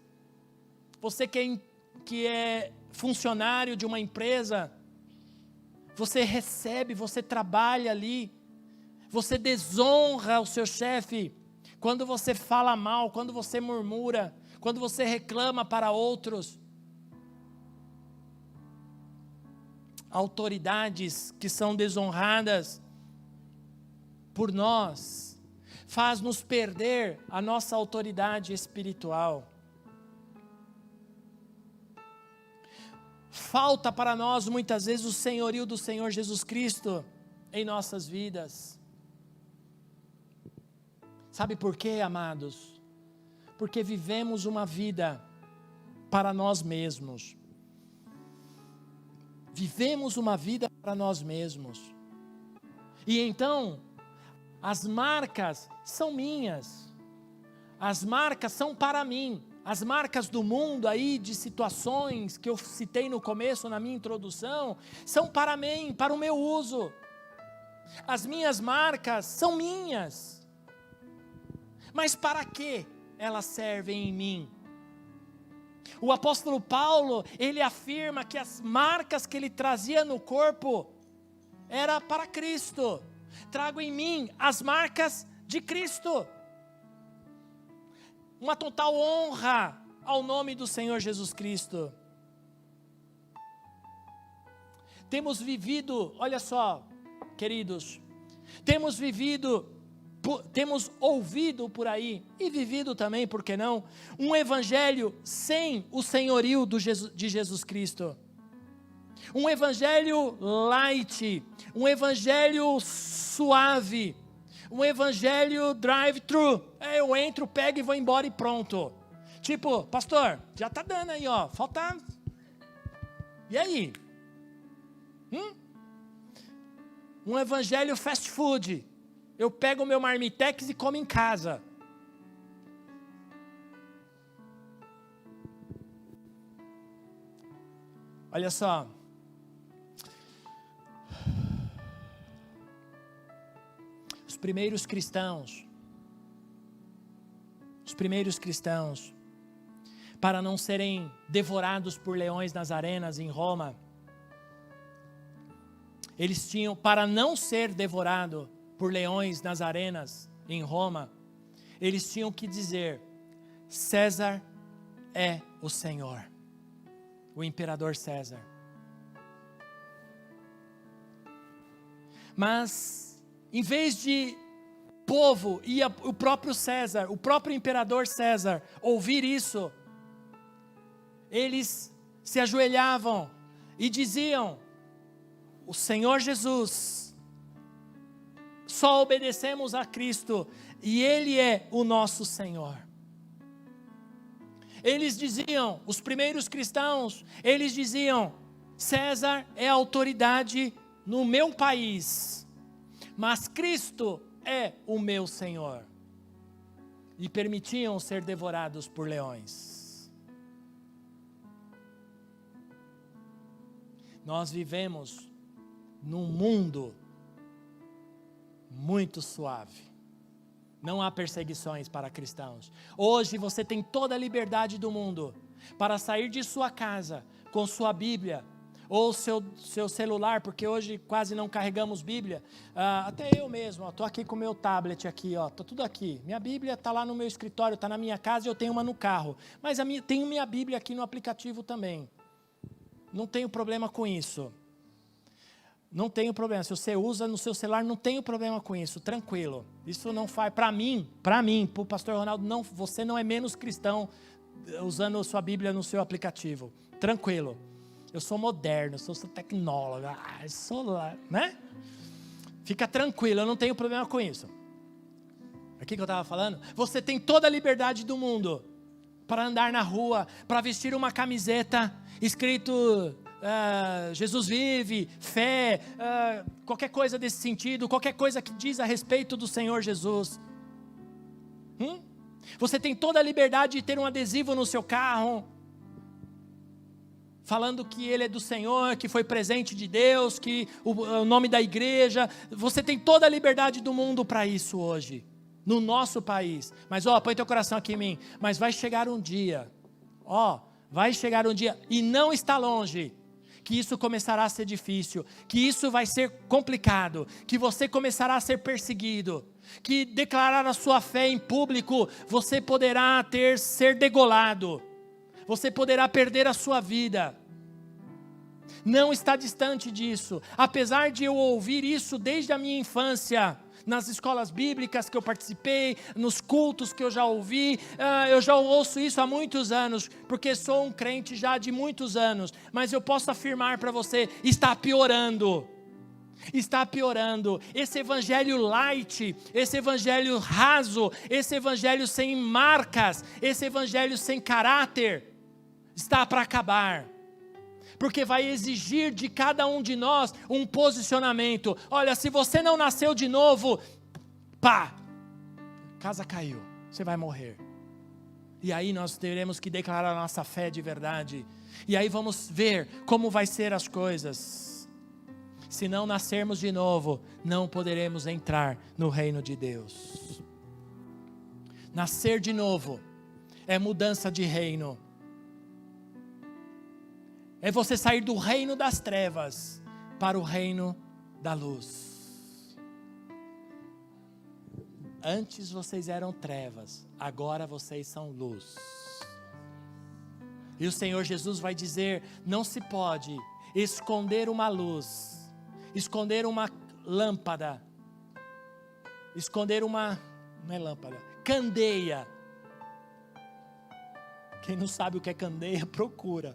S1: Você que é funcionário de uma empresa, você recebe, você trabalha ali, você desonra o seu chefe quando você fala mal, quando você murmura, quando você reclama para outros. Autoridades que são desonradas por nós, faz-nos perder a nossa autoridade espiritual. Falta para nós muitas vezes o senhorio do Senhor Jesus Cristo em nossas vidas. Sabe por quê, amados? Porque vivemos uma vida para nós mesmos. Vivemos uma vida para nós mesmos. E então, as marcas são minhas. As marcas são para mim. As marcas do mundo aí, de situações que eu citei no começo, na minha introdução, são para mim, para o meu uso. As minhas marcas são minhas. Mas para que elas servem em mim? O apóstolo Paulo, ele afirma que as marcas que ele trazia no corpo era para Cristo. Trago em mim as marcas de Cristo. Uma total honra ao nome do Senhor Jesus Cristo. Temos vivido, olha só, queridos, temos ouvido por aí, e vivido também, por que não, um evangelho sem o senhorio de Jesus Cristo. Um evangelho light, um evangelho suave, um evangelho drive-thru. Eu entro, pego e vou embora e pronto. Tipo, pastor, já está dando aí, ó, falta... E aí? Um evangelho fast food. Eu pego o meu marmitex e como em casa. Olha só. Os primeiros cristãos, para não serem devorados por leões nas arenas em Roma, eles tinham, para não ser devorado por leões nas arenas em Roma, eles tinham que dizer: César é o Senhor, o imperador César. Mas, em vez de povo e o próprio César, o próprio imperador César, ouvir isso, eles se ajoelhavam e diziam: o Senhor Jesus, só obedecemos a Cristo e Ele é o nosso Senhor. Eles diziam, os primeiros cristãos, eles diziam: César é autoridade no meu país, mas Cristo é o meu Senhor. E permitiam ser devorados por leões. Nós vivemos num mundo muito suave. Não há perseguições para cristãos. Hoje você tem toda a liberdade do mundo para sair de sua casa com sua Bíblia ou seu celular, porque hoje quase não carregamos Bíblia. Até eu mesmo, estou aqui com o meu tablet aqui, está tudo aqui. Minha Bíblia está lá no meu escritório, está na minha casa e eu tenho uma no carro. Mas tenho minha Bíblia aqui no aplicativo também. Não tenho problema com isso. Não tenho problema, se você usa no seu celular, não tenho problema com isso, tranquilo. Isso não faz, para mim, para o pastor Ronaldo, não, você não é menos cristão usando a sua Bíblia no seu aplicativo, tranquilo. Eu sou moderno, sou tecnólogo, sou lá, né? Fica tranquilo, eu não tenho problema com isso. O que eu estava falando? Você tem toda a liberdade do mundo para andar na rua, para vestir uma camiseta escrito... Jesus vive, fé, qualquer coisa desse sentido, qualquer coisa que diz a respeito do Senhor Jesus. Você tem toda a liberdade de ter um adesivo no seu carro, falando que Ele é do Senhor, que foi presente de Deus, que o nome da igreja. Você tem toda a liberdade do mundo para isso hoje, no nosso país. Mas põe teu coração aqui em mim, mas vai chegar um dia, e não está longe, que isso começará a ser difícil, que isso vai ser complicado, que você começará a ser perseguido, que declarar a sua fé em público, você poderá ser degolado, você poderá perder a sua vida. Não está distante disso, apesar de eu ouvir isso desde a minha infância, nas escolas bíblicas que eu participei, nos cultos que eu já ouvi, eu já ouço isso há muitos anos, porque sou um crente já de muitos anos, mas eu posso afirmar para você, está piorando, esse evangelho light, esse evangelho raso, esse evangelho sem marcas, esse evangelho sem caráter, está para acabar. porque vai exigir de cada um de nós um posicionamento. Olha, se você não nasceu de novo, pá, casa caiu, você vai morrer. E aí nós teremos que declarar a nossa fé de verdade. E aí vamos ver como vai ser as coisas. Se não nascermos de novo, não poderemos entrar no reino de Deus. Nascer de novo é mudança de reino. É você sair do reino das trevas para o reino da luz. Antes vocês eram trevas, agora vocês são luz. E o Senhor Jesus vai dizer: não se pode esconder uma luz, esconder uma lâmpada, esconder uma, não é lâmpada, candeia. Quem não sabe o que é candeia, procura.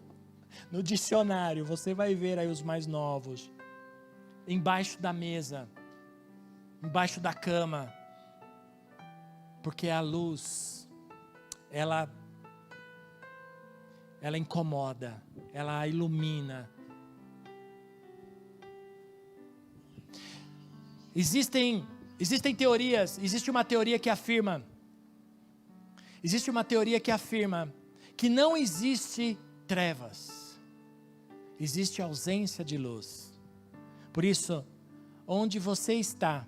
S1: No dicionário, você vai ver aí os mais novos. Embaixo da mesa, embaixo da cama. Porque a luz, ela incomoda, ela ilumina. Existem teorias, existe uma teoria que afirma que não existe trevas, existe ausência de luz. Por isso, onde você está,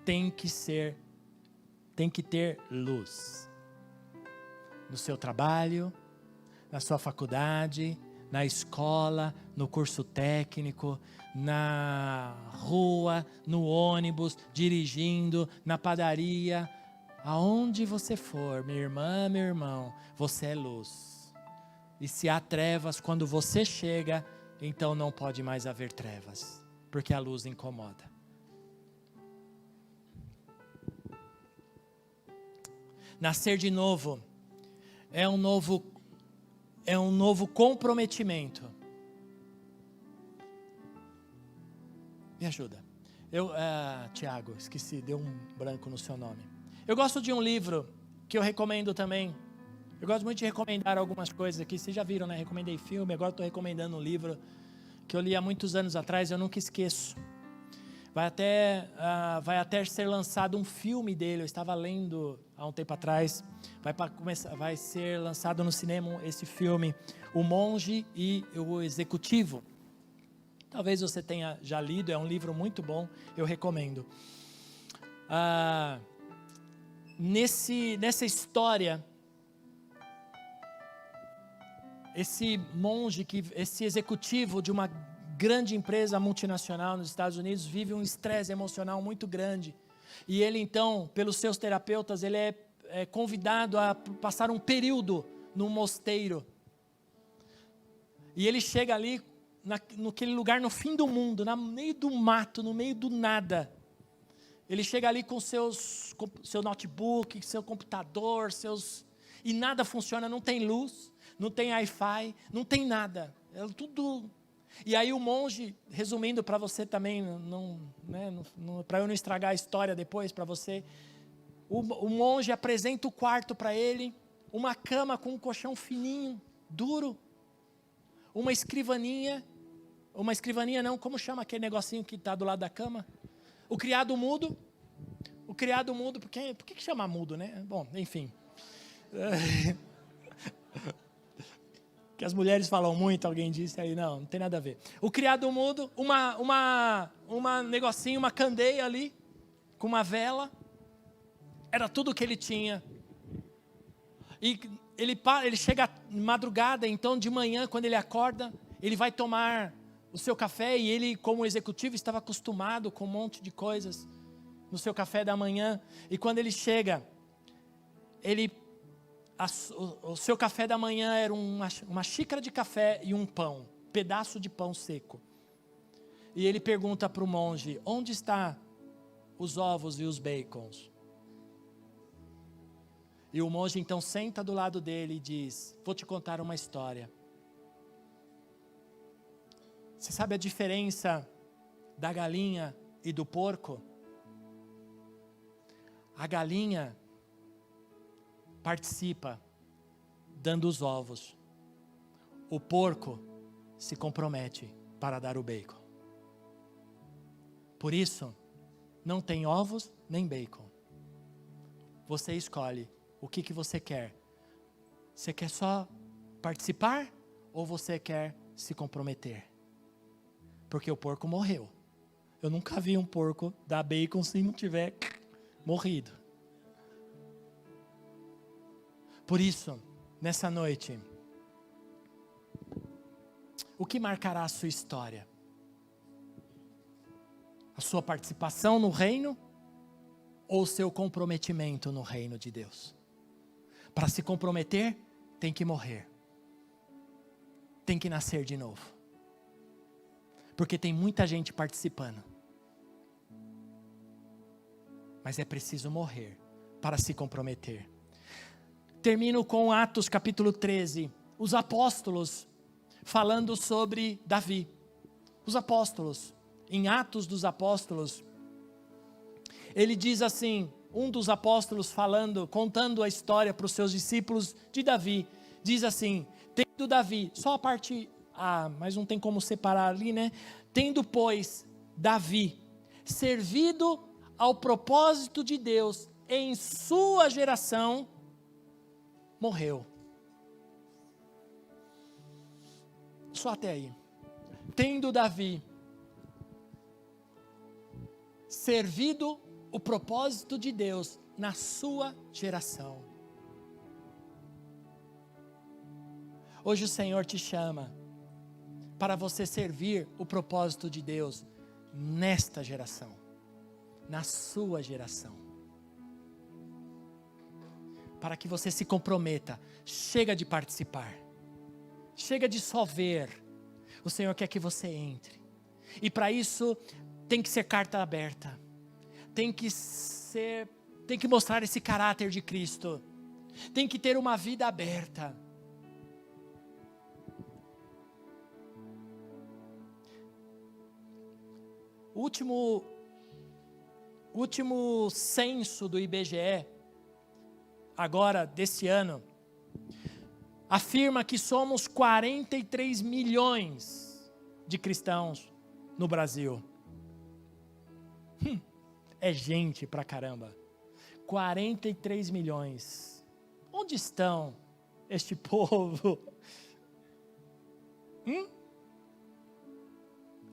S1: tem que ter luz. No seu trabalho, na sua faculdade, na escola, no curso técnico, na rua, no ônibus, dirigindo, na padaria, aonde você for, minha irmã, meu irmão, você é luz. E se há trevas, quando você chega, então não pode mais haver trevas, porque a luz incomoda. Nascer de novo é um novo comprometimento. Me ajuda. Tiago, esqueci, deu um branco no seu nome. Eu gosto de um livro que eu recomendo também. Eu gosto muito de recomendar algumas coisas aqui. Vocês já viram, né? Recomendei filme, agora estou recomendando um livro que eu li há muitos anos atrás, eu nunca esqueço. Vai até ser lançado um filme dele. Eu estava lendo há um tempo atrás. Vai ser lançado no cinema esse filme, O Monge e o Executivo. Talvez você tenha já lido, é um livro muito bom, eu recomendo. Nessa história, esse monge, esse executivo de uma grande empresa multinacional nos Estados Unidos, vive um estresse emocional muito grande. E ele então, pelos seus terapeutas, ele é convidado a passar um período num mosteiro. E ele chega ali, naquele lugar no fim do mundo, no meio do mato, no meio do nada. Ele chega ali com seu notebook, seu computador, e nada funciona, não tem luz, não tem Wi-Fi, não tem nada. É tudo. E aí o monge, resumindo para você também, para eu não estragar a história depois para você, o monge apresenta o quarto para ele, uma cama com um colchão fininho, duro, uma escrivaninha não, como chama aquele negocinho que está do lado da cama? O criado mudo, por que chama mudo, né? Bom, enfim. Que as mulheres falam muito, alguém disse aí, não tem nada a ver. O criado mudo, uma negocinho, uma candeia ali, com uma vela, era tudo o que ele tinha. E ele chega madrugada, então de manhã, quando ele acorda, ele vai tomar o seu café, e ele, como executivo, estava acostumado com um monte de coisas no seu café da manhã, e quando ele chega, o seu café da manhã era uma xícara de café e um pão, pedaço de pão seco. E ele pergunta para o monge: onde estão os ovos e os bacons? E o monge então senta do lado dele e diz: vou te contar uma história. Você sabe a diferença da galinha e do porco? A galinha participa dando os ovos. O porco se compromete para dar o bacon. Por isso, não tem ovos nem bacon. Você escolhe o que você quer. Você quer só participar ou você quer se comprometer? Porque o porco morreu. Eu nunca vi um porco dar bacon se não tiver morrido. Por isso, nessa noite, o que marcará a sua história? A sua participação no reino ou o seu comprometimento no reino de Deus? Para se comprometer, tem que morrer. Tem que nascer de novo. Porque tem muita gente participando. Mas é preciso morrer para se comprometer. Termino com Atos capítulo 13. Os apóstolos falando sobre Davi. Os apóstolos, em Atos dos Apóstolos, ele diz assim, um dos apóstolos falando, contando a história para os seus discípulos de Davi, diz assim, tendo Davi, só a parte A, mas não tem como separar ali, né? Tendo, pois, Davi servido ao propósito de Deus em sua geração, morreu. Só até aí. Tendo Davi servido o propósito de Deus na sua geração. Hoje o Senhor te chama para você servir o propósito de Deus nesta geração, na sua geração. Para que você se comprometa, chega de participar, chega de só ver. O Senhor quer que você entre. E para isso tem que ser carta aberta. Tem que mostrar esse caráter de Cristo. Tem que ter uma vida aberta. O último censo do IBGE, agora desse ano, afirma que somos 43 milhões de cristãos no Brasil. É gente pra caramba. 43 milhões. Onde estão este povo?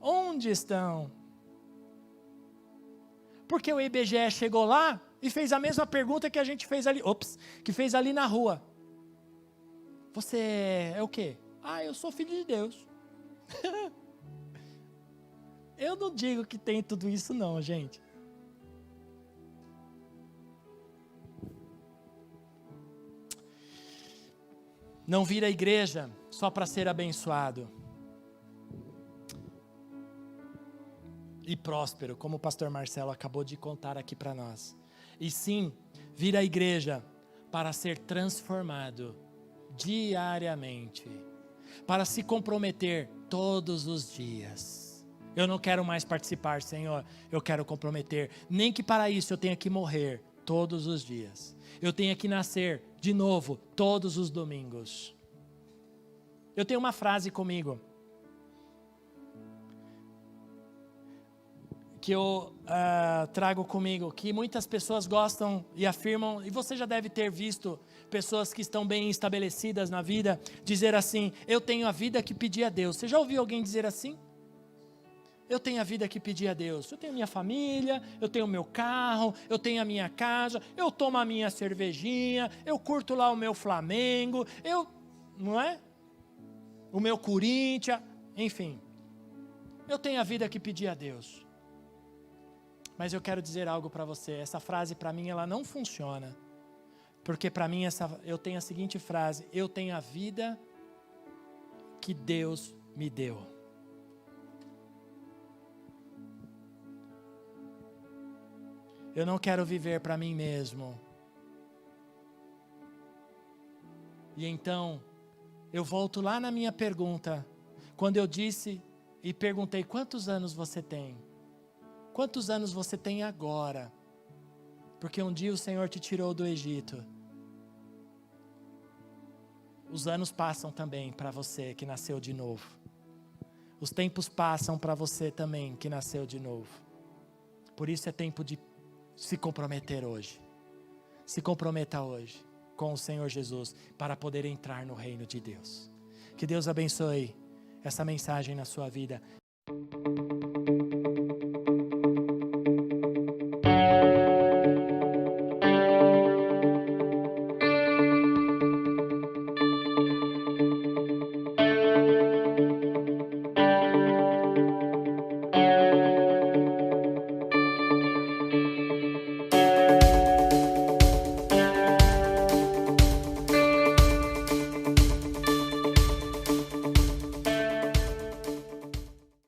S1: Onde estão? Porque o IBGE chegou lá e fez a mesma pergunta que a gente fez ali, que fez ali na rua. Você é o quê? Eu sou filho de Deus. Eu não digo que tem tudo isso não, gente. Não vir à igreja só para ser abençoado e próspero, como o pastor Marcelo acabou de contar aqui para nós. E sim, vir à igreja para ser transformado diariamente, para se comprometer todos os dias. Eu não quero mais participar, Senhor, eu quero comprometer, nem que para isso eu tenha que morrer todos os dias. Eu tenho que nascer de novo todos os domingos. Eu tenho uma frase comigo que eu trago comigo, que muitas pessoas gostam e afirmam, e você já deve ter visto pessoas que estão bem estabelecidas na vida, dizer assim, eu tenho a vida que pedi a Deus. Você já ouviu alguém dizer assim? Eu tenho a vida que pedi a Deus, eu tenho minha família, eu tenho meu carro, eu tenho a minha casa, eu tomo a minha cervejinha, eu curto lá o meu Flamengo, não é? O meu Corinthians, enfim. Eu tenho a vida que pedi a Deus. Mas eu quero dizer algo para você, essa frase para mim ela não funciona. Porque para mim eu tenho a seguinte frase, eu tenho a vida que Deus me deu. Eu não quero viver para mim mesmo. E então, eu volto lá na minha pergunta, quando eu disse e perguntei, quantos anos você tem? Quantos anos você tem agora? Porque um dia o Senhor te tirou do Egito. Os anos passam também para você que nasceu de novo. Os tempos passam para você também, que nasceu de novo. Por isso é tempo de se comprometer hoje. Se comprometa hoje com o Senhor Jesus para poder entrar no reino de Deus. Que Deus abençoe essa mensagem na sua vida.